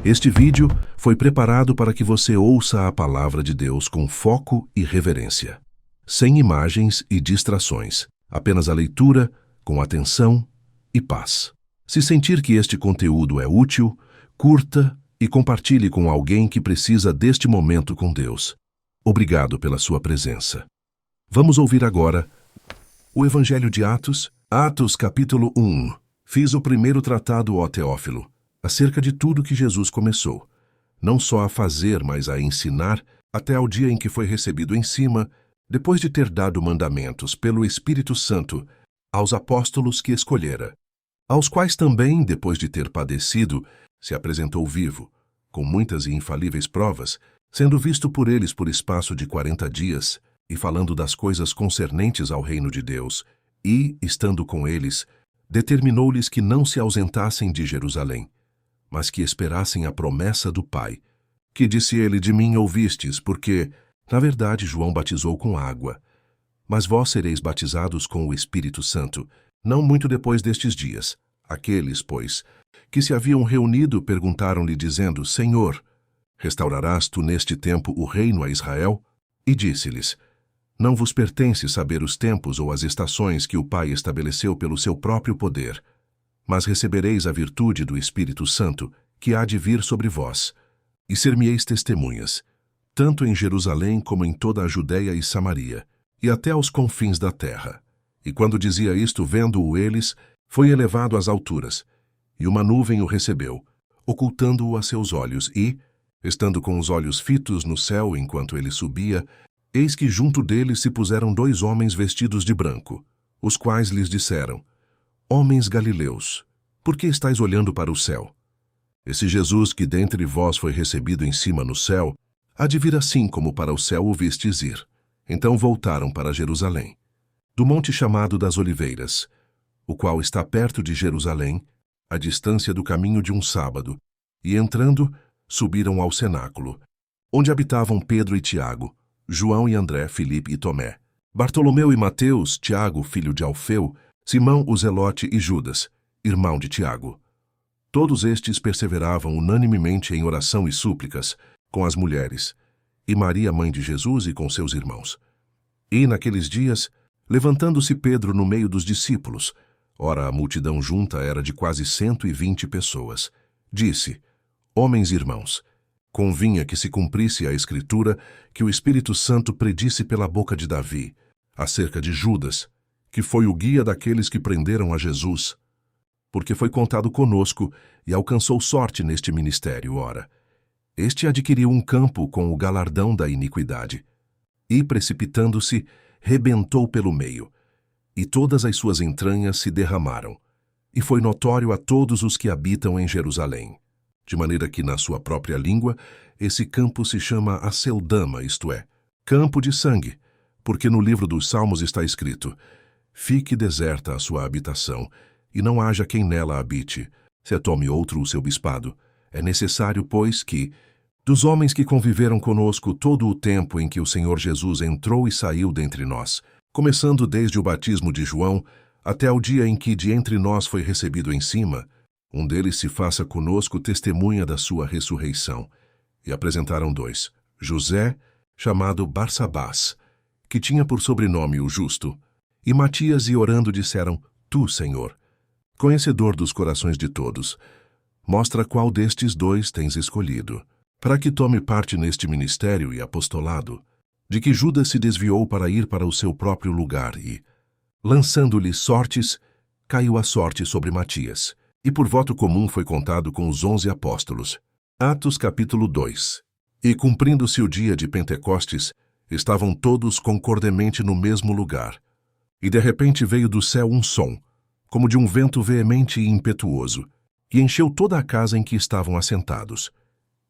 Este vídeo foi preparado para que você ouça a palavra de Deus com foco e reverência, sem imagens e distrações, apenas a leitura, com atenção e paz. Se sentir que este conteúdo é útil, curta e compartilhe com alguém que precisa deste momento com Deus. Obrigado pela sua presença. Vamos ouvir agora o Evangelho de Atos, Atos capítulo 1. Fiz o primeiro tratado, ó Teófilo, acerca de tudo que Jesus começou, não só a fazer, mas a ensinar, até ao dia em que foi recebido em cima, depois de ter dado mandamentos pelo Espírito Santo aos apóstolos que escolhera, aos quais também, depois de ter padecido, se apresentou vivo, com muitas e infalíveis provas, sendo visto por eles por espaço de 40 dias, e falando das coisas concernentes ao reino de Deus, e, estando com eles, determinou-lhes que não se ausentassem de Jerusalém, mas que esperassem a promessa do Pai, que disse ele: de mim ouvistes, porque, na verdade, João batizou com água, mas vós sereis batizados com o Espírito Santo, não muito depois destes dias. Aqueles, pois, que se haviam reunido perguntaram-lhe, dizendo: Senhor, restaurarás tu neste tempo o reino a Israel? E disse-lhes: não vos pertence saber os tempos ou as estações que o Pai estabeleceu pelo seu próprio poder, mas recebereis a virtude do Espírito Santo, que há de vir sobre vós, e ser-me-eis testemunhas, tanto em Jerusalém como em toda a Judéia e Samaria, e até aos confins da terra. E quando dizia isto, vendo-o eles, foi elevado às alturas, e uma nuvem o recebeu, ocultando-o a seus olhos, e, estando com os olhos fitos no céu enquanto ele subia, eis que junto dele se puseram 2 homens vestidos de branco, os quais lhes disseram: homens galileus, por que estáis olhando para o céu? Esse Jesus que dentre vós foi recebido em cima no céu, há de vir assim como para o céu o vistes ir. Então voltaram para Jerusalém, do monte chamado das Oliveiras, o qual está perto de Jerusalém, à distância do caminho de um sábado, e entrando, subiram ao cenáculo, onde habitavam Pedro e Tiago, João e André, Filipe e Tomé, Bartolomeu e Mateus, Tiago, filho de Alfeu, Simão o Zelote e Judas, irmão de Tiago. Todos estes perseveravam unanimemente em oração e súplicas com as mulheres, e Maria, mãe de Jesus, e com seus irmãos. E naqueles dias, levantando-se Pedro no meio dos discípulos, ora a multidão junta era de quase 120 pessoas, disse: homens irmãos, convinha que se cumprisse a Escritura que o Espírito Santo predisse pela boca de Davi, acerca de Judas, que foi o guia daqueles que prenderam a Jesus, porque foi contado conosco e alcançou sorte neste ministério. Ora, este adquiriu um campo com o galardão da iniquidade, e, precipitando-se, rebentou pelo meio, e todas as suas entranhas se derramaram, e foi notório a todos os que habitam em Jerusalém, de maneira que, na sua própria língua, esse campo se chama Aceldama, isto é, campo de sangue, porque no livro dos Salmos está escrito: fique deserta a sua habitação, e não haja quem nela habite, se tome outro o seu bispado. É necessário, pois, que, dos homens que conviveram conosco todo o tempo em que o Senhor Jesus entrou e saiu dentre nós, começando desde o batismo de João, até ao dia em que de entre nós foi recebido em cima, um deles se faça conosco testemunha da sua ressurreição. E apresentaram 2, José, chamado Barsabás, que tinha por sobrenome o Justo, e Matias, e orando disseram: tu, Senhor, conhecedor dos corações de todos, mostra qual destes 2 tens escolhido, para que tome parte neste ministério e apostolado, de que Judas se desviou para ir para o seu próprio lugar e, lançando-lhe sortes, caiu a sorte sobre Matias, e por voto comum foi contado com os 11 apóstolos. Atos capítulo 2. E cumprindo-se o dia de Pentecostes, estavam todos concordemente no mesmo lugar, e de repente veio do céu um som, como de um vento veemente e impetuoso, e encheu toda a casa em que estavam assentados.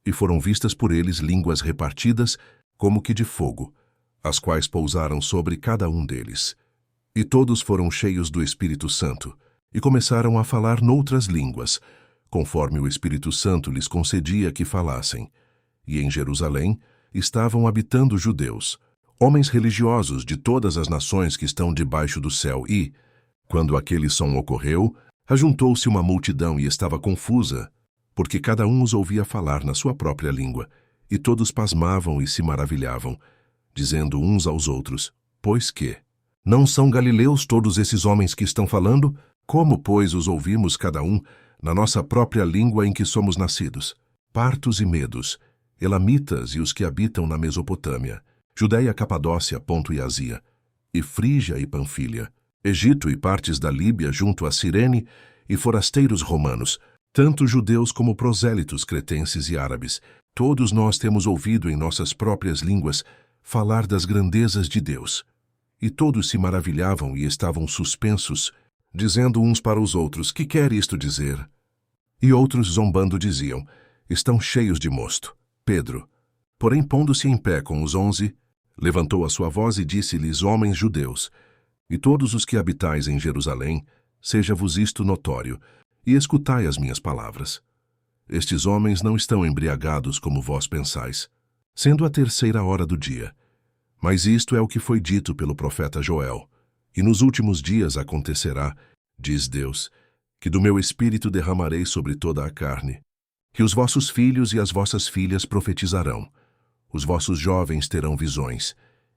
E foram vistas por eles línguas repartidas, como que de fogo, as quais pousaram sobre cada um deles. E todos foram cheios do Espírito Santo, e começaram a falar noutras línguas, conforme o Espírito Santo lhes concedia que falassem. E em Jerusalém estavam habitando judeus, homens religiosos de todas as nações que estão debaixo do céu, e, quando aquele som ocorreu, ajuntou-se uma multidão e estava confusa, porque cada um os ouvia falar na sua própria língua, e todos pasmavam e se maravilhavam, dizendo uns aos outros: Pois que? Não são galileus todos esses homens que estão falando? Como, pois, os ouvimos cada um na nossa própria língua em que somos nascidos? Partos e medos, elamitas e os que habitam na Mesopotâmia, Judéia, Capadócia, Ponto e Ásia, e Frígia e Panfília, Egito e partes da Líbia junto a Cirene, e forasteiros romanos, tanto judeus como prosélitos cretenses e árabes, todos nós temos ouvido em nossas próprias línguas falar das grandezas de Deus. E todos se maravilhavam e estavam suspensos, dizendo uns para os outros: Que quer isto dizer? E outros, zombando, diziam: Estão cheios de mosto. Pedro, porém, pondo-se em pé com os 11, levantou a sua voz e disse-lhes: Homens judeus, e todos os que habitais em Jerusalém, seja-vos isto notório, e escutai as minhas palavras. Estes homens não estão embriagados como vós pensais, sendo a 3ª hora do dia. Mas isto é o que foi dito pelo profeta Joel. E nos últimos dias acontecerá, diz Deus, que do meu espírito derramarei sobre toda a carne, que os vossos filhos e as vossas filhas profetizarão, os vossos jovens terão visões,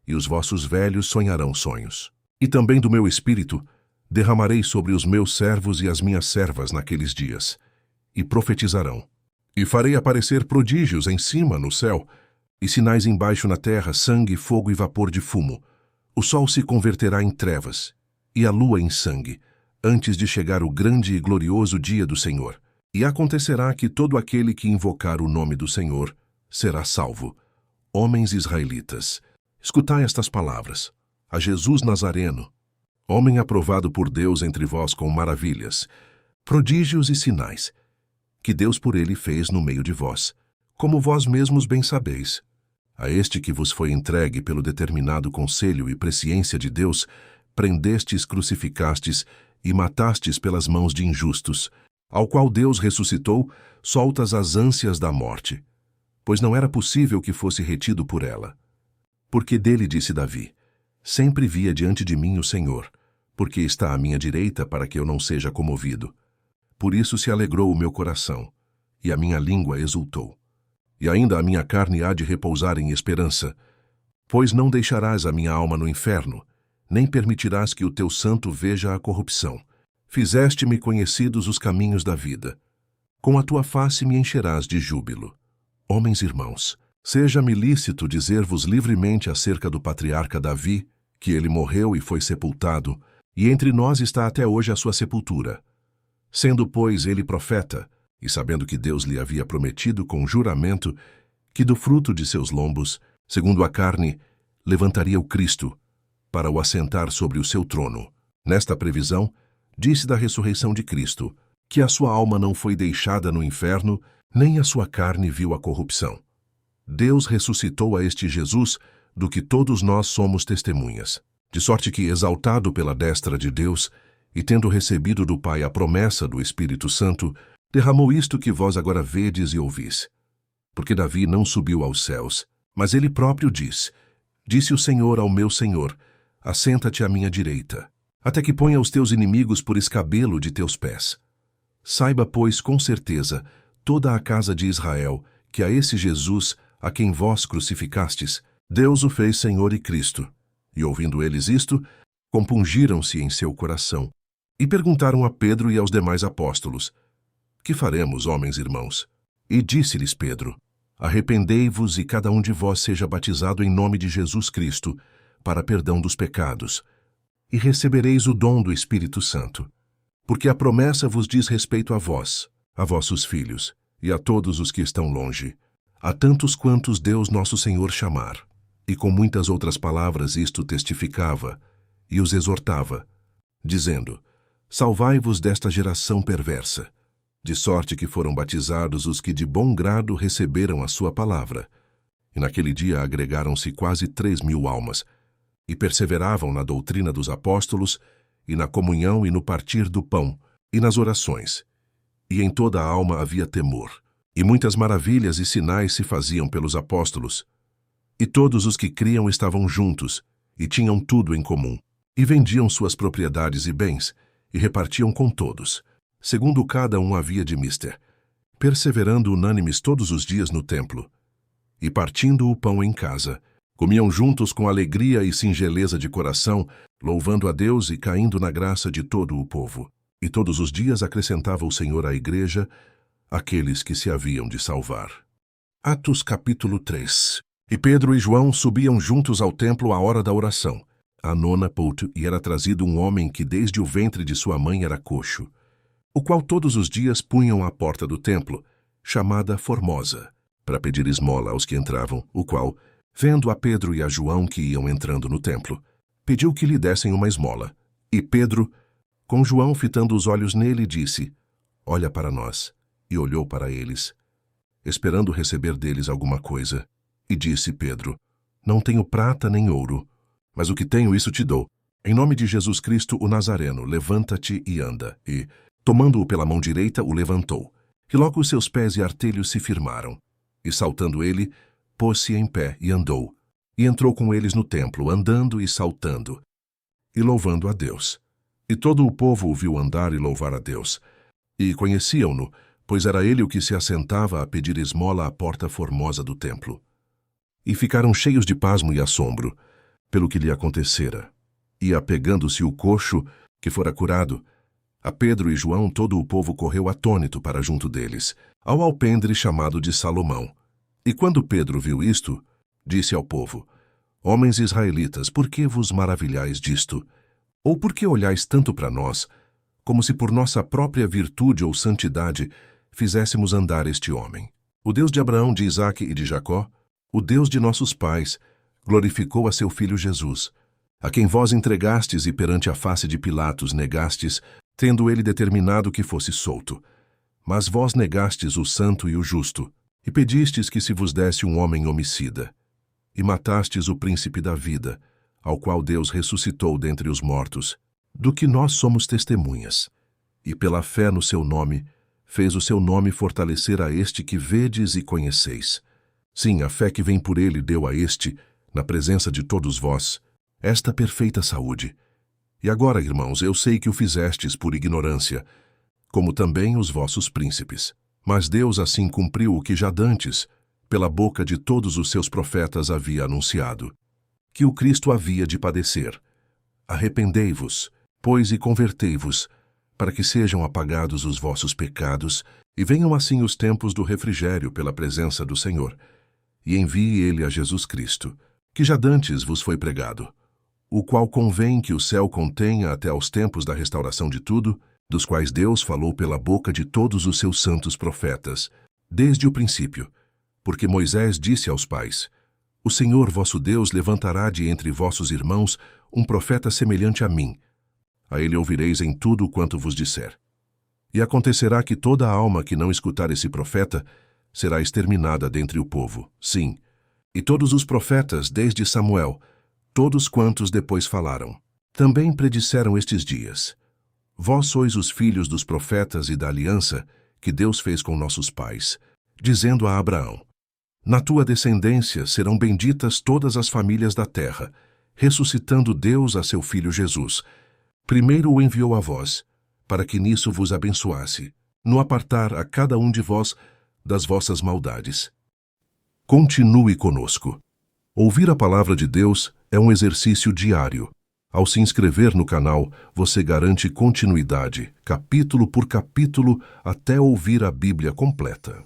e os vossos velhos sonharão sonhos. E também do meu espírito derramarei sobre os meus servos e as minhas servas naqueles dias, e profetizarão. E farei aparecer prodígios em cima no céu, e sinais embaixo na terra, sangue, fogo e vapor de fumo. O sol se converterá em trevas, e a lua em sangue, antes de chegar o grande e glorioso dia do Senhor. E acontecerá que todo aquele que invocar o nome do Senhor será salvo. Homens israelitas, escutai estas palavras. A Jesus Nazareno, homem aprovado por Deus entre vós com maravilhas, prodígios e sinais, que Deus por ele fez no meio de vós, como vós mesmos bem sabeis. A este que vos foi entregue pelo determinado conselho e presciência de Deus, prendestes, crucificastes e matastes pelas mãos de injustos, ao qual Deus ressuscitou, soltas as ânsias da morte, pois não era possível que fosse retido por ela. Porque dele disse Davi: Sempre via diante de mim o Senhor, porque está à minha direita para que eu não seja comovido. Por isso se alegrou o meu coração, e a minha língua exultou. E ainda a minha carne há de repousar em esperança, pois não deixarás a minha alma no inferno, nem permitirás que o teu santo veja a corrupção. Fizeste-me conhecidos os caminhos da vida. Com a tua face me encherás de júbilo. Homens irmãos, seja-me lícito dizer-vos livremente acerca do patriarca Davi, que ele morreu e foi sepultado, e entre nós está até hoje a sua sepultura. Sendo, pois, ele profeta, e sabendo que Deus lhe havia prometido com juramento que do fruto de seus lombos, segundo a carne, levantaria o Cristo, para o assentar sobre o seu trono. Nesta previsão, disse da ressurreição de Cristo, que a sua alma não foi deixada no inferno, nem a sua carne viu a corrupção. Deus ressuscitou a este Jesus, do que todos nós somos testemunhas. De sorte que, exaltado pela destra de Deus, e tendo recebido do Pai a promessa do Espírito Santo, derramou isto que vós agora vedes e ouvis. Porque Davi não subiu aos céus, mas ele próprio diz: Disse o Senhor ao meu Senhor: Assenta-te à minha direita, até que ponha os teus inimigos por escabelo de teus pés. Saiba, pois, com certeza, toda a casa de Israel, que a esse Jesus, a quem vós crucificastes, Deus o fez Senhor e Cristo. E ouvindo eles isto, compungiram-se em seu coração, e perguntaram a Pedro e aos demais apóstolos: Que faremos, homens irmãos? E disse-lhes Pedro: Arrependei-vos e cada um de vós seja batizado em nome de Jesus Cristo, para perdão dos pecados, e recebereis o dom do Espírito Santo. Porque a promessa vos diz respeito a vós, a vossos filhos, e a todos os que estão longe, a tantos quantos Deus nosso Senhor chamar. E com muitas outras palavras isto testificava, e os exortava, dizendo: Salvai-vos desta geração perversa. De sorte que foram batizados os que de bom grado receberam a sua palavra. E naquele dia agregaram-se quase 3.000 almas, e perseveravam na doutrina dos apóstolos, e na comunhão e no partir do pão, e nas orações. E em toda a alma havia temor, e muitas maravilhas e sinais se faziam pelos apóstolos. E todos os que criam estavam juntos, e tinham tudo em comum, e vendiam suas propriedades e bens, e repartiam com todos, segundo cada um havia de mister. perseverando unânimes todos os dias no templo, e partindo o pão em casa, comiam juntos com alegria e singeleza de coração, louvando a Deus e caindo na graça de todo o povo. E todos os dias acrescentava o Senhor à igreja aqueles que se haviam de salvar. Atos capítulo 3. E Pedro e João subiam juntos ao templo à hora da oração. À nona pouto, e era trazido um homem que desde o ventre de sua mãe era coxo, o qual todos os dias punham à porta do templo, chamada Formosa, para pedir esmola aos que entravam, o qual, vendo a Pedro e a João que iam entrando no templo, pediu que lhe dessem uma esmola. E Pedro, com João fitando os olhos nele, disse: Olha para nós. E olhou para eles, esperando receber deles alguma coisa. E disse Pedro: Não tenho prata nem ouro, mas o que tenho isso te dou. Em nome de Jesus Cristo o Nazareno, levanta-te e anda. E, tomando-o pela mão direita, o levantou. E logo os seus pés e artelhos se firmaram. E saltando ele, pôs-se em pé e andou. E entrou com eles no templo, andando e saltando, e louvando a Deus. E todo o povo o viu andar e louvar a Deus. E conheciam-no, pois era ele o que se assentava a pedir esmola à porta formosa do templo. E ficaram cheios de pasmo e assombro, pelo que lhe acontecera. E apegando-se o coxo, que fora curado, a Pedro e João todo o povo correu atônito para junto deles, ao alpendre chamado de Salomão. E quando Pedro viu isto, disse ao povo: Homens israelitas, por que vos maravilhais disto? Ou por que olhais tanto para nós, como se por nossa própria virtude ou santidade fizéssemos andar este homem? O Deus de Abraão, de Isaque e de Jacó, o Deus de nossos pais, glorificou a seu filho Jesus, a quem vós entregastes e perante a face de Pilatos negastes, tendo ele determinado que fosse solto. Mas vós negastes o santo e o justo, e pedistes que se vos desse um homem homicida, e matastes o príncipe da vida, ao qual Deus ressuscitou dentre os mortos, do que nós somos testemunhas. E pela fé no seu nome, fez o seu nome fortalecer a este que vedes e conheceis. Sim, a fé que vem por ele deu a este, na presença de todos vós, esta perfeita saúde. E agora, irmãos, eu sei que o fizestes por ignorância, como também os vossos príncipes. Mas Deus assim cumpriu o que já dantes, pela boca de todos os seus profetas havia anunciado, que o Cristo havia de padecer. Arrependei-vos, pois, e convertei-vos, para que sejam apagados os vossos pecados, e venham assim os tempos do refrigério pela presença do Senhor, e envie ele a Jesus Cristo, que já dantes vos foi pregado, o qual convém que o céu contenha até aos tempos da restauração de tudo, dos quais Deus falou pela boca de todos os seus santos profetas, desde o princípio, porque Moisés disse aos pais: O Senhor vosso Deus levantará de entre vossos irmãos um profeta semelhante a mim. A ele ouvireis em tudo quanto vos disser. E acontecerá que toda a alma que não escutar esse profeta será exterminada dentre o povo. Sim, e todos os profetas, desde Samuel, todos quantos depois falaram, também predisseram estes dias. Vós sois os filhos dos profetas e da aliança que Deus fez com nossos pais, dizendo a Abraão: Na tua descendência serão benditas todas as famílias da terra, ressuscitando Deus a seu filho Jesus. Primeiro o enviou a vós, para que nisso vos abençoasse, no apartar a cada um de vós das vossas maldades. Continue conosco. Ouvir a palavra de Deus é um exercício diário. Ao se inscrever no canal, você garante continuidade, capítulo por capítulo, até ouvir a Bíblia completa.